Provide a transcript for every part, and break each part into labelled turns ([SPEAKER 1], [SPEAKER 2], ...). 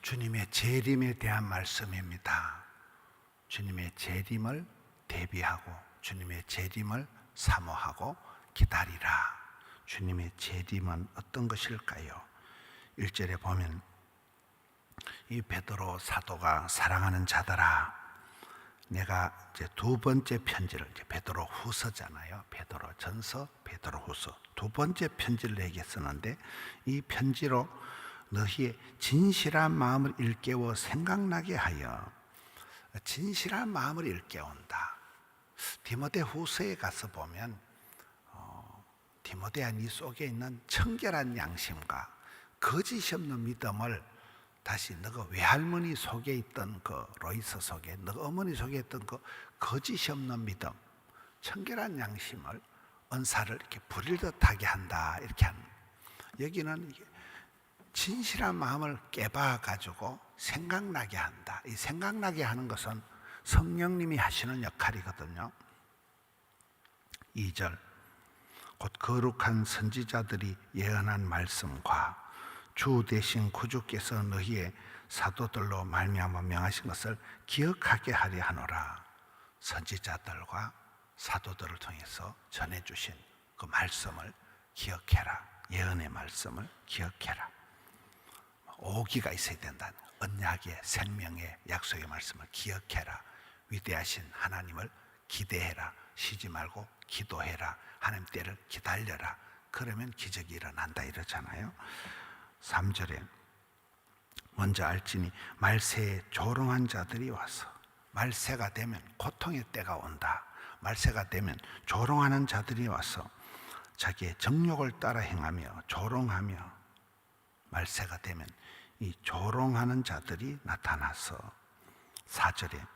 [SPEAKER 1] 주님의 재림에 대한 말씀입니다. 주님의 재림을 대비하고 주님의 재림을 사모하고 기다리라. 주님의 재림은 어떤 것일까요? 1절에 보면 이 베드로 사도가 사랑하는 자들아, 내가 이제 두 번째 편지를, 이제 베드로 후서잖아요. 베드로 전서, 베드로 후서 두 번째 편지를 내게 쓰는데, 이 편지로 너희의 진실한 마음을 일깨워 생각나게 하여, 진실한 마음을 일깨운다. 디모데 후서에 가서 보면 디모데야, 네 속에 있는 청결한 양심과 거짓이 없는 믿음을 다시 너가 외할머니 속에 있던 그 로이스 속에, 너가 어머니 속에 있던 그 거짓이 없는 믿음, 청결한 양심을, 은사를 이렇게 부릴 듯하게 한다. 이렇게 하는, 여기는 진실한 마음을 깨봐 가지고 생각나게 한다. 이 생각나게 하는 것은 성령님이 하시는 역할이거든요. 2절, 곧 거룩한 선지자들이 예언한 말씀과 주 대신 구주께서 너희의 사도들로 말미암아 명하신 것을 기억하게 하려 하노라. 선지자들과 사도들을 통해서 전해주신 그 말씀을 기억해라. 예언의 말씀을 기억해라. 오기가 있어야 된다는, 언약의 생명의 약속의 말씀을 기억해라. 위대하신 하나님을 기대해라. 쉬지 말고 기도해라. 하나님 때를 기다려라. 그러면 기적이 일어난다 이러잖아요. 3절에 먼저 알지니 말세에 조롱한 자들이 와서, 말세가 되면 고통의 때가 온다. 말세가 되면 조롱하는 자들이 와서 자기의 정욕을 따라 행하며 조롱하며, 말세가 되면 이 조롱하는 자들이 나타나서 4절에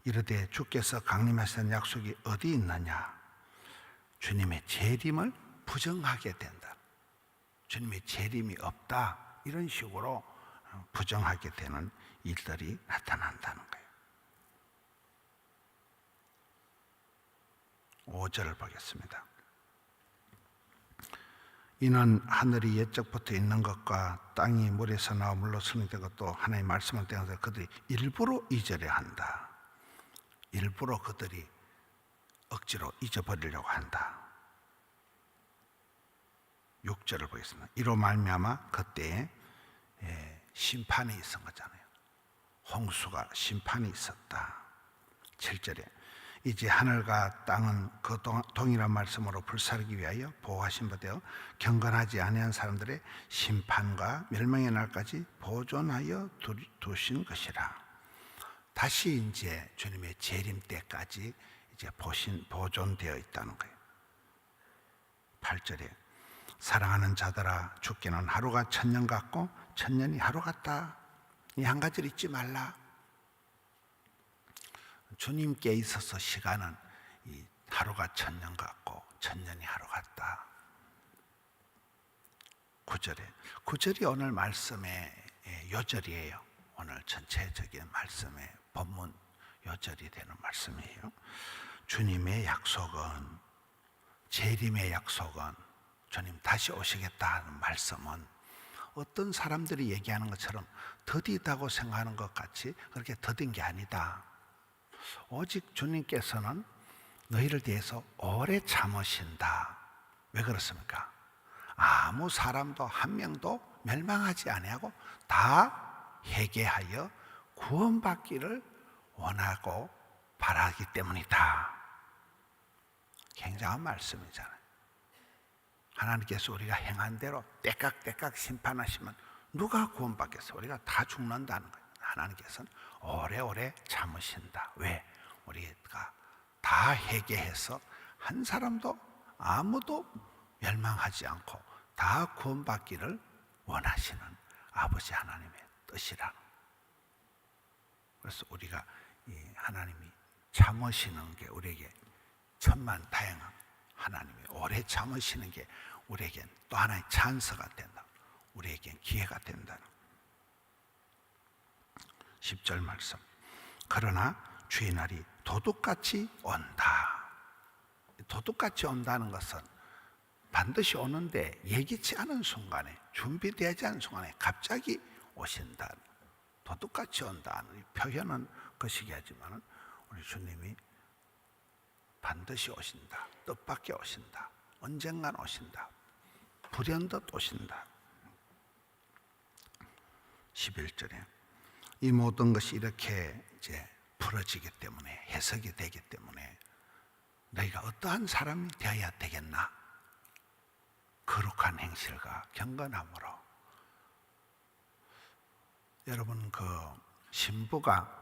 [SPEAKER 1] 이르되 주께서 강림하신 약속이 어디 있느냐. 주님의 재림을 부정하게 된다. 주님의 재림이 없다. 이런 식으로 부정하게 되는 일들이 나타난다는 거예요. 5절을 보겠습니다. 이는 하늘이 옛적부터 있는 것과 땅이 물에서 나와 물로 승리된 것도 하나님의 말씀을 떼어서 그들이 일부러 잊으려 한다. 일부러 그들이 억지로 잊어버리려고 한다. 6절을 보겠습니다. 이로 말미암아 그때에 심판이 있은 거잖아요. 홍수가 심판이 있었다. 7절에 이제 하늘과 땅은 그 동일한 말씀으로 불사르기 위하여 보호하신 바 되어 경건하지 아니한 사람들의 심판과 멸망의 날까지 보존하여 두신 것이라. 다시 이제 주님의 재림 때까지 이제 보존되어 있다는 거예요. 8절에 사랑하는 자들아, 죽기는 하루가 천년 같고 천년이 하루 같다. 이 한 가지를 잊지 말라. 주님께 있어서 시간은 이 하루가 천년 같고 천년이 하루 같다. 9절이 오늘 말씀의 요절이에요. 오늘 전체적인 말씀의 본문 요절이 되는 말씀이에요. 주님의 약속은, 재림의 약속은, 주님 다시 오시겠다는 말씀은 어떤 사람들이 얘기하는 것처럼 더디다고 생각하는 것 같이 그렇게 더딘 게 아니다. 오직 주님께서는 너희를 대해서 오래 참으신다. 왜 그렇습니까? 아무 사람도 한 명도 멸망하지 아니하고 다 회개하여 구원받기를 원하고 바라기 때문이다. 굉장한 말씀이잖아요. 하나님께서 우리가 행한 대로 때깍때깍 심판하시면 누가 구원받겠어? 우리가 다 죽는다는 거예요. 하나님께서는 오래오래 참으신다. 왜? 우리가 다 회개해서 한 사람도 아무도 멸망하지 않고 다 구원받기를 원하시는 아버지 하나님의 뜻이라. 그래서 우리가 이 하나님이 참으시는 게 우리에게 천만다행한, 하나님이 오래 참으시는 게 우리에겐 또 하나의 찬스가 된다. 우리에겐 기회가 된다. 10절 말씀. 그러나 주의 날이 도둑같이 온다. 도둑같이 온다는 것은 반드시 오는데 예기치 않은 순간에, 준비되지 않은 순간에 갑자기 오신다. 도둑같이 온다는 표현은 거시기 하지만 우리 주님이 반드시 오신다. 뜻밖에 오신다. 언젠간 오신다. 불현듯 오신다. 11절에 이 모든 것이 이렇게 이제 풀어지기 때문에, 해석이 되기 때문에 너희가 어떠한 사람이 되어야 되겠나? 거룩한 행실과 경건함으로. 여러분, 그 신부가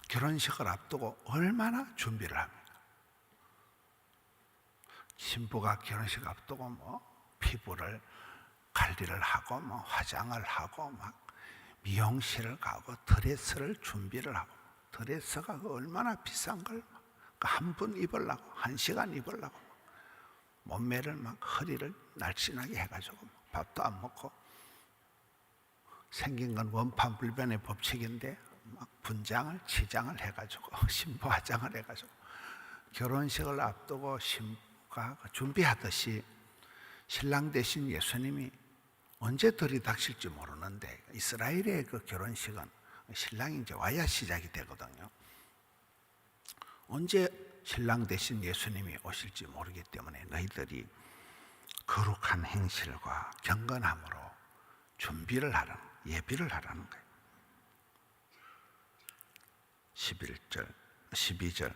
[SPEAKER 1] 결혼식을 앞두고 얼마나 준비를 합니까? 신부가 결혼식 앞두고 피부를 관리를 하고 화장을 하고 막 미용실을 가고 드레스를 준비를 하고, 드레스가 얼마나 비싼 걸 한 분 입으려고, 1시간 입으려고 몸매를 막 허리를 날씬하게 해가지고 밥도 안 먹고, 생긴 건 원판불변의 법칙인데 막 분장을 치장을 해가지고 신부 화장을 해가지고 결혼식을 앞두고 신부가 준비하듯이 신랑 대신 예수님이 언제 들이닥칠지 모르는데, 이스라엘의 그 결혼식은 신랑이 이제 와야 시작이 되거든요. 언제 신랑 대신 예수님이 오실지 모르기 때문에 너희들이 거룩한 행실과 경건함으로 준비를 하라는, 예비를 하라는 거예요. 11절, 12절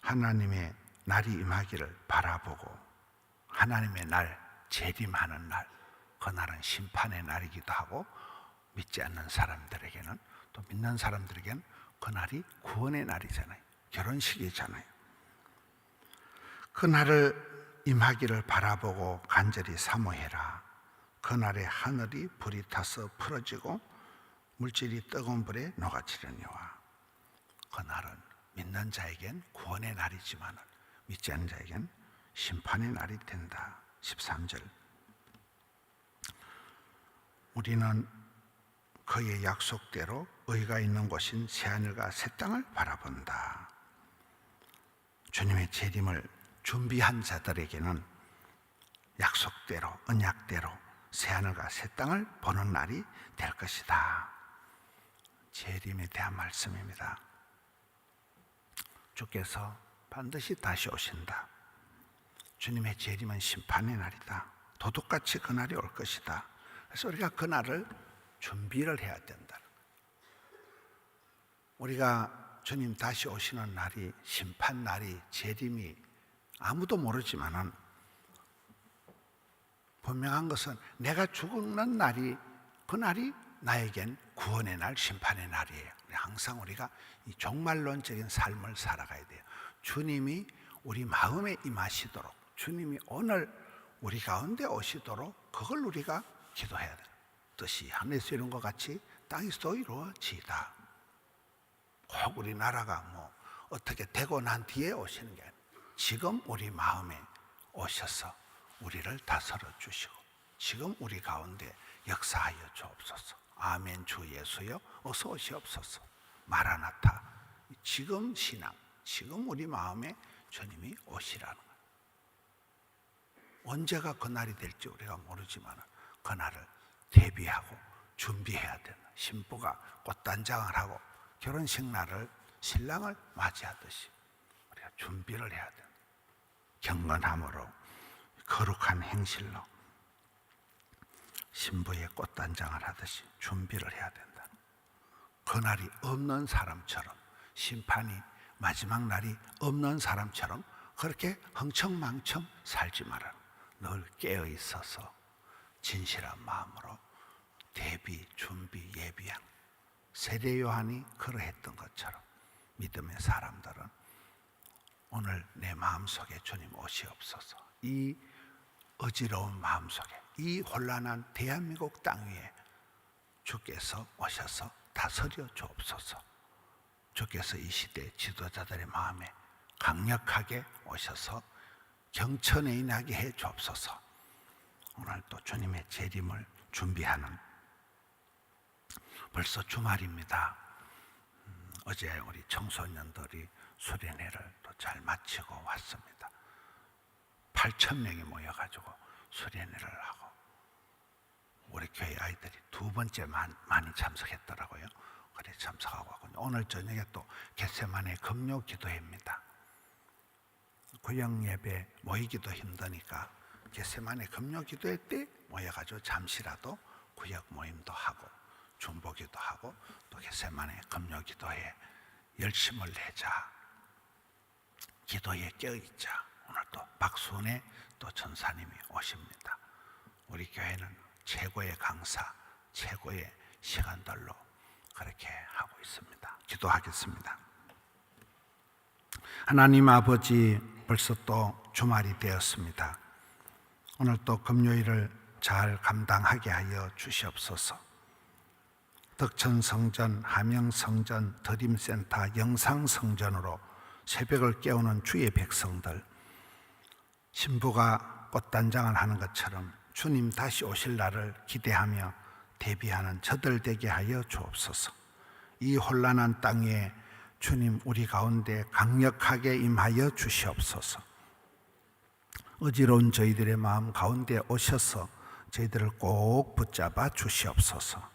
[SPEAKER 1] 하나님의 날이 임하기를 바라보고, 하나님의 날, 재림하는 날, 그날은 심판의 날이기도 하고, 믿지 않는 사람들에게는, 또 믿는 사람들에게는 그날이 구원의 날이잖아요. 결혼식이잖아요. 그날을 임하기를 바라보고 간절히 사모해라. 그날에 하늘이 불이 타서 풀어지고 물질이 뜨거운 불에 녹아지려니와. 그날은 믿는 자에겐 구원의 날이지만 믿지 않는 자에겐 심판의 날이 된다. 13절 우리는 그의 약속대로 의가 있는 곳인 새하늘과 새 땅을 바라본다. 주님의 재림을 준비한 자들에게는 약속대로, 언약대로 새하늘과 새 땅을 보는 날이 될 것이다. 재림에 대한 말씀입니다. 주께서 반드시 다시 오신다. 주님의 재림은 심판의 날이다. 도둑같이 그날이 올 것이다. 그래서 우리가 그날을 준비를 해야 된다. 우리가 주님 다시 오시는 날이, 심판 날이, 재림이 아무도 모르지만은 분명한 것은 내가 죽는 날이, 그날이 나에겐 구원의 날, 심판의 날이에요. 항상 우리가 이 종말론적인 삶을 살아가야 돼요. 주님이 우리 마음에 임하시도록, 주님이 오늘 우리 가운데 오시도록 그걸 우리가 기도해야 돼요. 뜻이 하늘에서 이룬 것 같이 땅에서도 이루어지이다. 꼭 우리나라가 어떻게 되고 난 뒤에 오시는 게 아니라 지금 우리 마음에 오셔서 우리를 다스려 주시고 지금 우리 가운데 역사하여 주옵소서. 아멘. 주 예수여 어서 오시옵소서. 마라나타. 지금 신앙, 지금 우리 마음에 주님이 오시라는 거예요. 언제가 그날이 될지 우리가 모르지만 그날을 대비하고 준비해야 된다. 신부가 꽃단장을 하고 결혼식 날을 신랑을 맞이하듯이 우리가 준비를 해야 된다. 경건함으로, 거룩한 행실로 신부의 꽃단장을 하듯이 준비를 해야 된다. 그날이 없는 사람처럼, 심판이 마지막 날이 없는 사람처럼 그렇게 흥청망청 살지 마라. 늘 깨어 있어서 진실한 마음으로 대비, 준비, 예비한 세례 요한이 그러했던 것처럼 믿음의 사람들은 오늘 내 마음속에 주님 오시옵소서. 이 어지러운 마음속에, 이 혼란한 대한민국 땅 위에 주께서 오셔서 다스려 주옵소서. 주께서 이 시대 지도자들의 마음에 강력하게 오셔서 경천에 인하게 해 주옵소서. 오늘 또 주님의 재림을 준비하는, 벌써 주말입니다. 어제 우리 청소년들이 수련회를 또 잘 마치고 왔습니다. 8,000명이 모여가지고 수련회를 하고 우리 교회 아이들이 두 번째 많이 참석했더라고요. 그래 참석하고 오늘 저녁에 또 겟세마네 금요 기도회입니다. 구역 예배 모이기도 힘드니까 겟세마네 금요 기도회 때 모여가지고 잠시라도 구역 모임도 하고 중보기도 하고 또 겟세마네 금요 기도회에 열심을 내자. 기도에 껴있자. 오늘 또 박순애 또 전사님이 오십니다. 우리 교회는 최고의 강사, 최고의 시간들로 그렇게 하고 있습니다. 기도하겠습니다. 하나님 아버지, 벌써 또 주말이 되었습니다. 오늘 또 금요일을 잘 감당하게 하여 주시옵소서. 덕천성전, 함영성전, 드림센터, 영상성전으로 새벽을 깨우는 주의 백성들, 신부가 꽃단장을 하는 것처럼 주님 다시 오실 날을 기대하며 대비하는 저들 되게 하여 주옵소서. 이 혼란한 땅에 주님 우리 가운데 강력하게 임하여 주시옵소서. 어지러운 저희들의 마음 가운데 오셔서 저희들을 꼭 붙잡아 주시옵소서.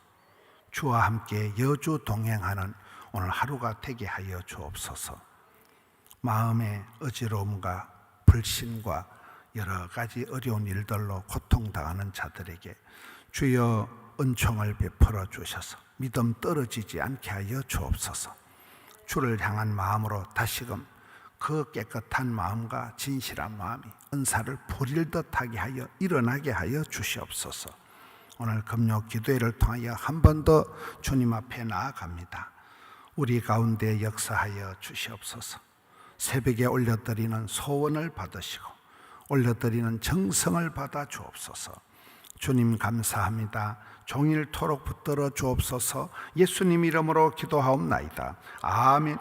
[SPEAKER 1] 주와 함께 여주 동행하는 오늘 하루가 되게 하여 주옵소서. 마음의 어지러움과 불신과 여러 가지 어려운 일들로 고통당하는 자들에게 주여 은총을 베풀어 주셔서 믿음 떨어지지 않게 하여 주옵소서. 주를 향한 마음으로 다시금 그 깨끗한 마음과 진실한 마음이 은사를 부릴 듯하게 하여 일어나게 하여 주시옵소서. 오늘 금요 기도회를 통하여 한 번 더 주님 앞에 나아갑니다. 우리 가운데 역사하여 주시옵소서. 새벽에 올려드리는 소원을 받으시고 올려드리는 정성을 받아 주옵소서. 주님 감사합니다. 종일토록 붙들어 주옵소서. 예수님 이름으로 기도하옵나이다. 아멘.